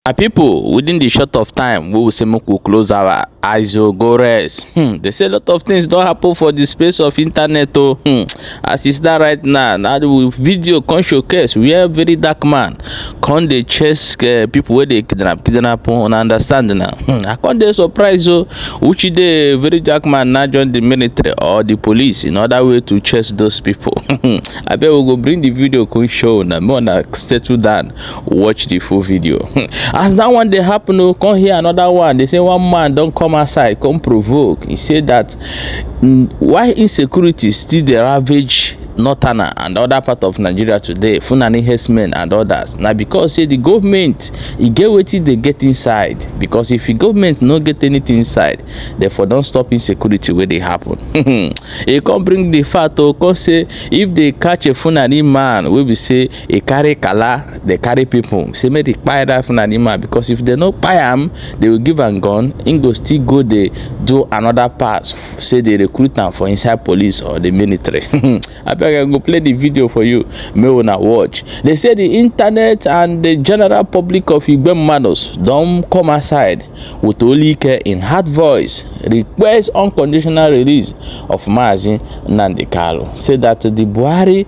People, within the short of time, we will say we close our eyes or go rest. They say a lot of things don't happen for the space of internet. As it's that right now. Now the video can showcase we are very dark man. Can they chase people where they kidnap on understand now? I can't they surprise you which the very dark man now join the military or the police in order way to chase those people. I bet we'll go bring the video can show now. More settle down, watch the full video. As that one they happen, come hear another one. They say one man don't come outside, come provoke. He said that why insecurity still the ravage northern and other part of Nigeria today, Fulani herdsmen and others. Now because say the government e get wetin they get inside. Because if the government no get anything inside, therefore don't stop insecurity where they happen. He come bring the fact to come say if they catch a Fulani man, we will say a carry kala, they carry people. Say make they kpai that Fulani man because if they no kpai am, they will give am gun. Im go still go they do another pass. Say they recruit am for inside police or the military. I can go play the video for you. May wanna watch. They say the internet and the general public of Igbo Manos don't come aside with Olike in hard voice request unconditional release of Mazi Nnamdi Kanu. Say that the Buhari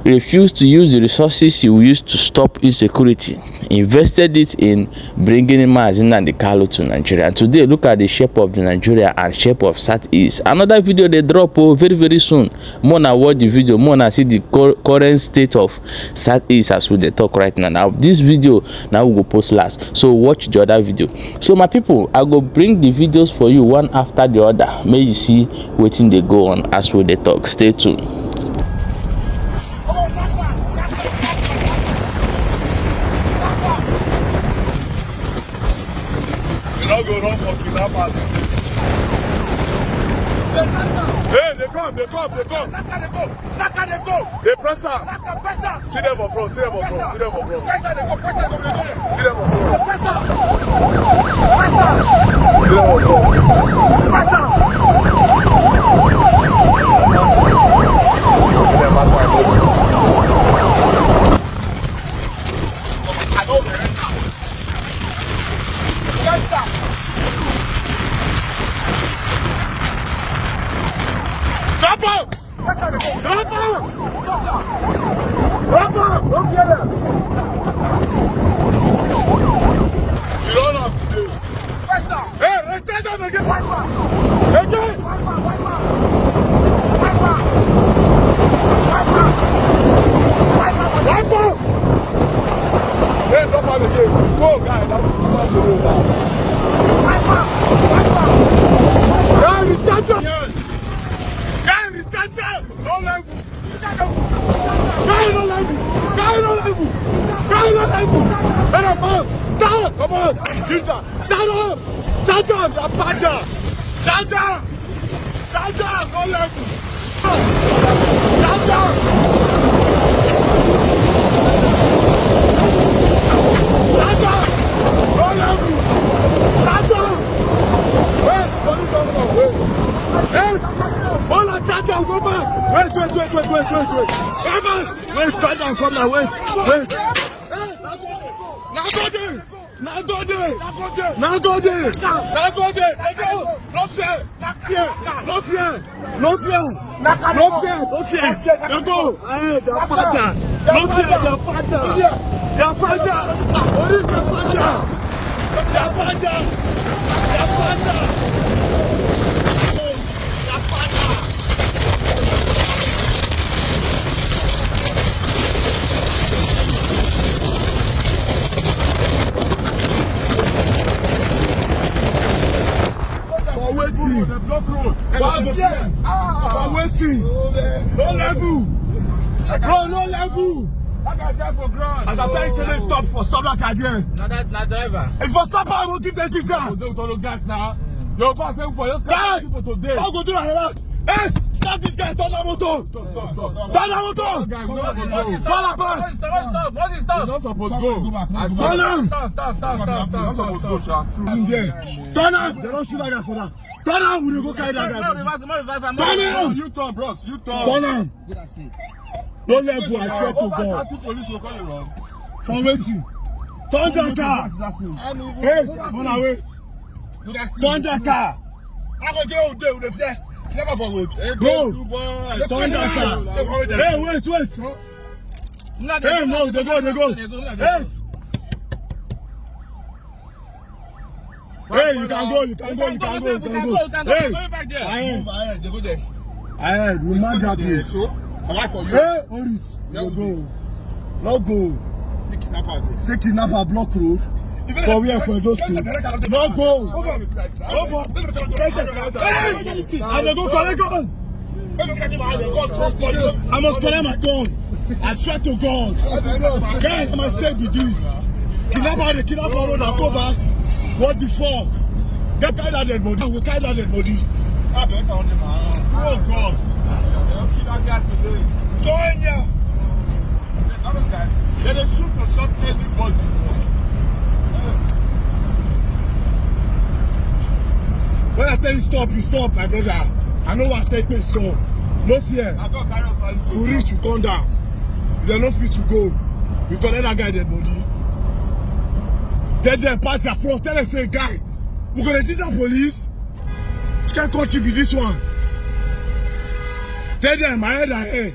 refused to use the resources he used to stop insecurity, invested it in bringing Mazi Nnamdi Kanu to Nigeria. And today, look at the shape of the Nigeria and shape of Southeast. Another video they drop very soon. More na watch the video, more na see the current state of Southeast as we they talk right now. Now this video now we go post last, so watch the other video. So my people, I go bring the videos for you one after the other. May you see wetin they go on as we they talk. Stay tuned. Go run for kidnappers. Hey, they come. They press her. See them up front. See them up front. Don't fear them. You don't have to do. Hey, return them again. Hey, drop out again. You go, guy. That's what you want to do now. Guy, return them. Yes. Guy, return them. No level. Guy, no level. Let him up. Down. Come on. Ginger. Down. Ginger. Your father. Ginger. No level. Ginger. No level. Ginger. Wait. Police officer. Wait. Hola, Ginger. Go back. Wait. Come on. Wait, stand down, come now, wait. Now go there. No fear. Now go. Their father. What is the father? Their father. Waiting. No level. Bro, no level. As I tell you, stop that idea. Not driver. If for stop, I will give the teacher. We'll do all those guys now. You're passing for your guys for today. I'll go do that. Hey, stop this guy. Turn that motor. Stop. Turn that motor. Stop. What is stop? You're not supposed to go. Turn him. Stop. You're not supposed to go, Sha. Turn him. They don't shoot like that for that. Turn him. We will go carry that guy. Turn him. You turn, bros. You turn. Turn him. No level, I swear to God. From waiting. Turn the car. Yes, on our way. Turn the car. I'm going to go there with the flare. Never forward. Go. Turn the car. Hey, wait. Hey, no, they go. Yes. Hey, you can go. Hey, they go there. Ahead, we mind that place. Hey, Oris, no go. Say kidnapper block road. But we are for those two. No go. I go collect gun. I must collect my gun. I swear to God. Guys, my stake with this. Kidnapper road and go back. What the fuck? Get carry that dead body. We carry that dead body. Oh God. Go in here. Let us shoot to stop anybody. When I tell you stop, you stop, my brother. I know what I tell you stop. No fear. To reach, you come down. If they're not fit to go, you collect that guy dead body. Tell them pass their front. Tell them say, guy, we're gonna teach our police. You can't contribute this one. Tell them my head ahead.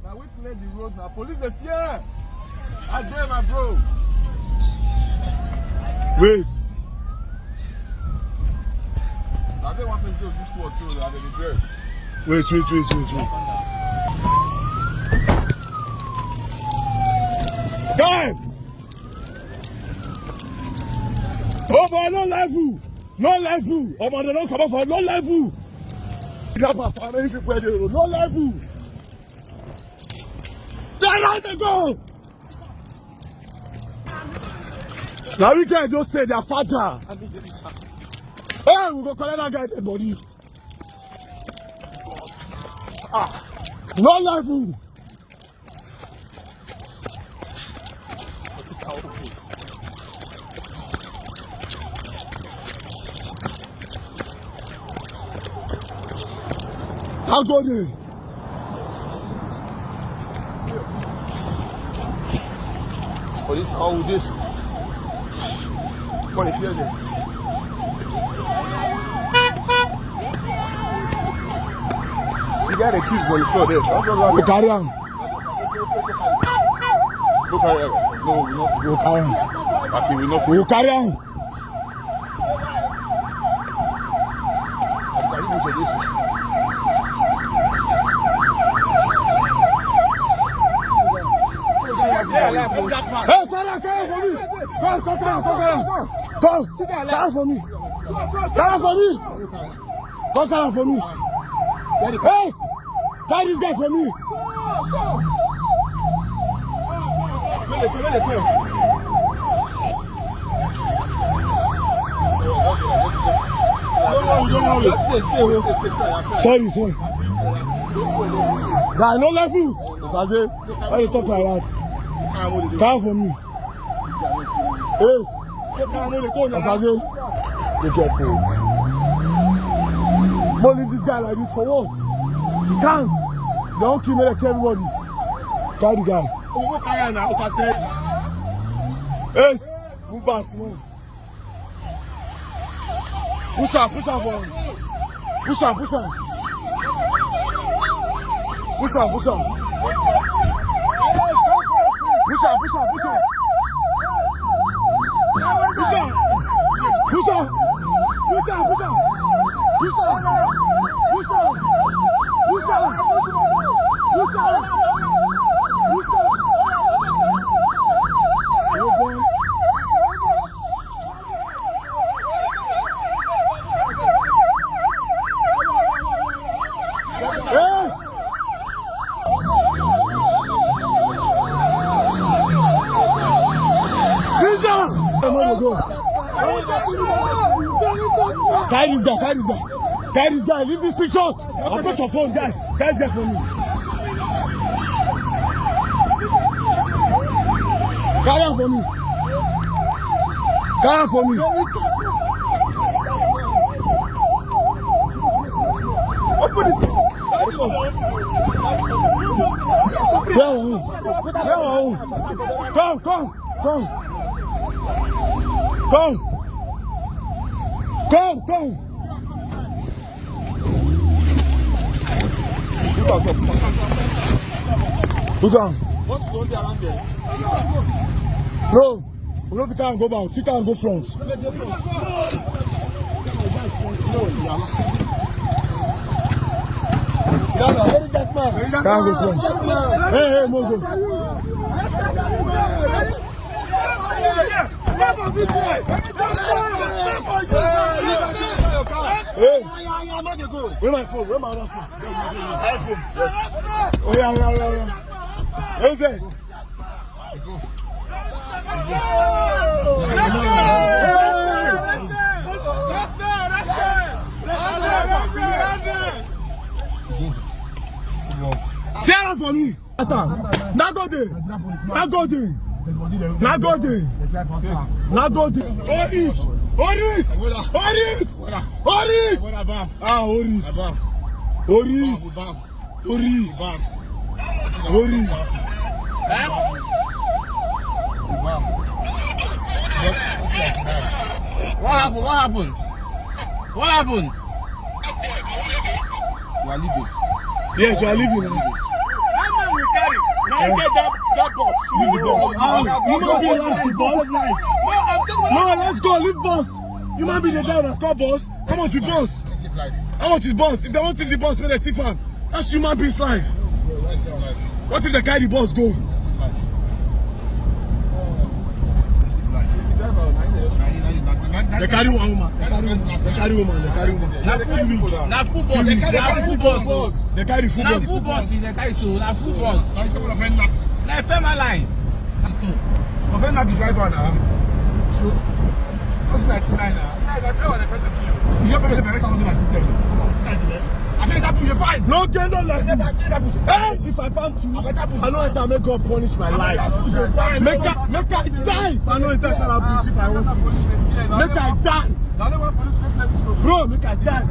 Now we clear the road now. Police are fear. I dare my bro. Wait. I don't want to do this sport too. I will regret. Wait. Guy! Oh boy, no level. Oh man, they don't come up for no level. No level. Turn out and go. Now we can just say their father. Hey, we go collect that guy dead body. No level. I'll go there. Police, how would this? Police, here there. You got a keys on the floor there. We carry on. Go carry on. No, we not. We carry on. Actually, we not. We carry on. Hey, carry for me. Come for me. Come for me. Hey, carry this guy for me. Sorry. Guy, no level. Why you talk like that? Come for me. Yes. Be careful. Don't leave this guy like this for what? He can't. They don't kill me like everybody. Carry the guy. Yes. Move past me. Push up for him. Push up. Push up. Oh boy. Carry this guy. Leave this thing short. I'll put your phone, guy. Carry this guy for me. Carry on for me. Open it. Come. Go! Go! Go! Look down. What's going on around there? No, we don't can't go back. You can't go front. Can't go front. Hey, Mogo. Hey, where my phone? Where my other phone? iPhone. Oh yeah. Who's it? Tear for me. Nagode. Oris. Ah, Oris. What happened? You are leaving. Yes, you are leaving. How man we carry? Now get that boss. Leave the boss. No, let's go. Leave boss. You might be the guy that call boss. How much is boss? How much is boss? If they want to the boss, when they tip him, that's human being's life. What if they carry the boss go? They carry one woman. They carry woman. Not football. They carry full boss. They carry full boss. Not full boss. They carry so. Not full boss. Like family line. Offend the driver now. What's 99 now? You have to direct my system. I think that you're fine. No get no life. Hey, if I come to, I know it make God punish my life. Make I die. I know it if I want to. Make I die. Bro, make I die.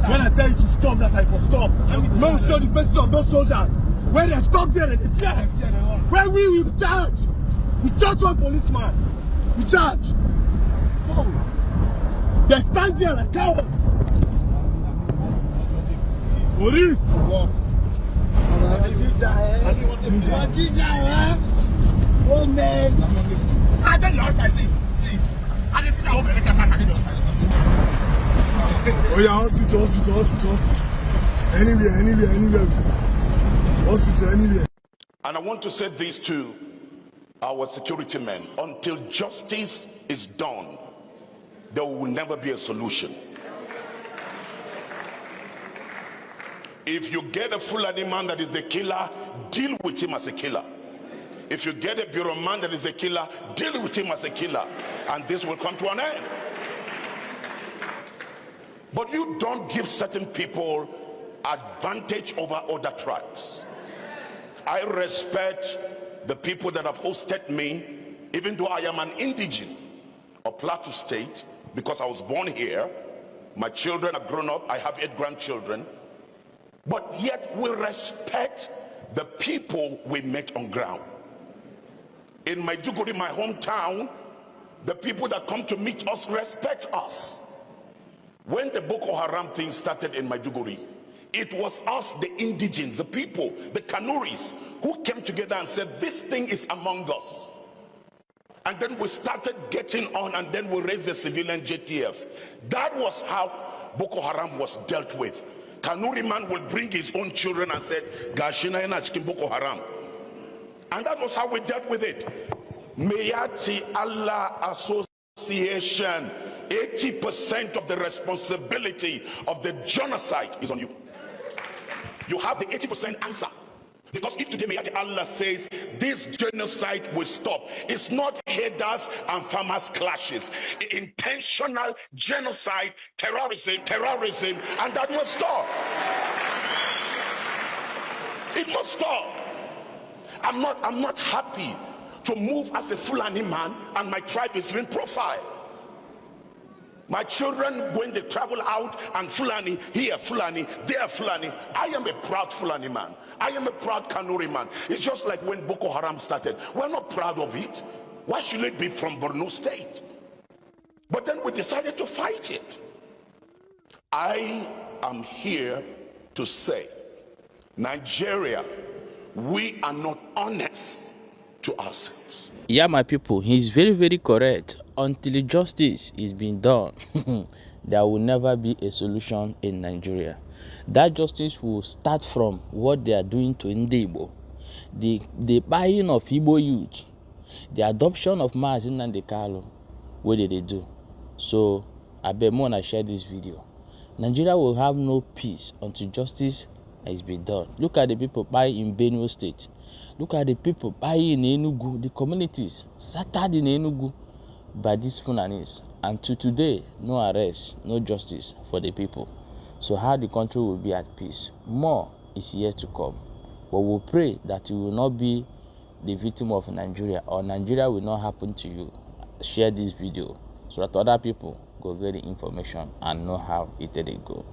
When I tell you to stop, that I for stop. No show the faces of those soldiers. When they stop there and they fear. When we will charge. We just one policeman. We charge. They stand there like cowards. Police. Oh man. I tell you outside, see. I didn't think I would make outside. Oh yeah, hospital. Anywhere we see. Hospital, anywhere. And I want to say this to our security men. Until justice is done, there will never be a solution. If you get a Fulani man that is a killer, deal with him as a killer. If you get a bureau man that is a killer, deal with him as a killer. And this will come to an end. But you don't give certain people advantage over other tribes. I respect the people that have hosted me, even though I am an indigene of Plateau State, because I was born here. My children are grown up. I have 8 grandchildren. But yet we respect the people we met on ground. In Maiduguri, my hometown, the people that come to meet us respect us. When the Boko Haram thing started in Maiduguri, it was us, the indigenes, the people, the Kanuris, who came together and said, this thing is among us. And then we started getting on, and then we raised the civilian JTF. That was how Boko Haram was dealt with. Kanuri man will bring his own children and said, Gashina ena chikin Boko Haram. And that was how we dealt with it. Mayati Allah Association, 80% of the responsibility of the genocide is on you. You have the 80% answer. Because if today Mayati Allah says this genocide will stop, it's not herders and farmers clashes. Intentional genocide, terrorism, and that must stop. It must stop. I'm not happy to move as a Fulani man and my tribe is being profiled. My children, when they travel out and Fulani, here Fulani, there Fulani, I am a proud Fulani man. I am a proud Kanuri man. It's just like when Boko Haram started. We're not proud of it. Why should it be from Borno State? But then we decided to fight it. I am here to say, Nigeria, we are not honest to ourselves. Yeah, my people, he's very, very correct. Until justice is being done, there will never be a solution in Nigeria. That justice will start from what they are doing to Igbo, the buying of Igbo youth, the adoption of Mazi Nnamdi Kanu. What did they do? So I bet more I share this video. Nigeria will have no peace until justice has been done. Look at the people buying in Benue State. Look at the people buying in Enugu, the communities scattered in Enugu by these Fulanis. And to today, no arrest, no justice for the people. So how the country will be at peace? More is yet to come. But we'll pray that you will not be the victim of Nigeria, or Nigeria will not happen to you. Share this video so that other people go get the information and know how it did go.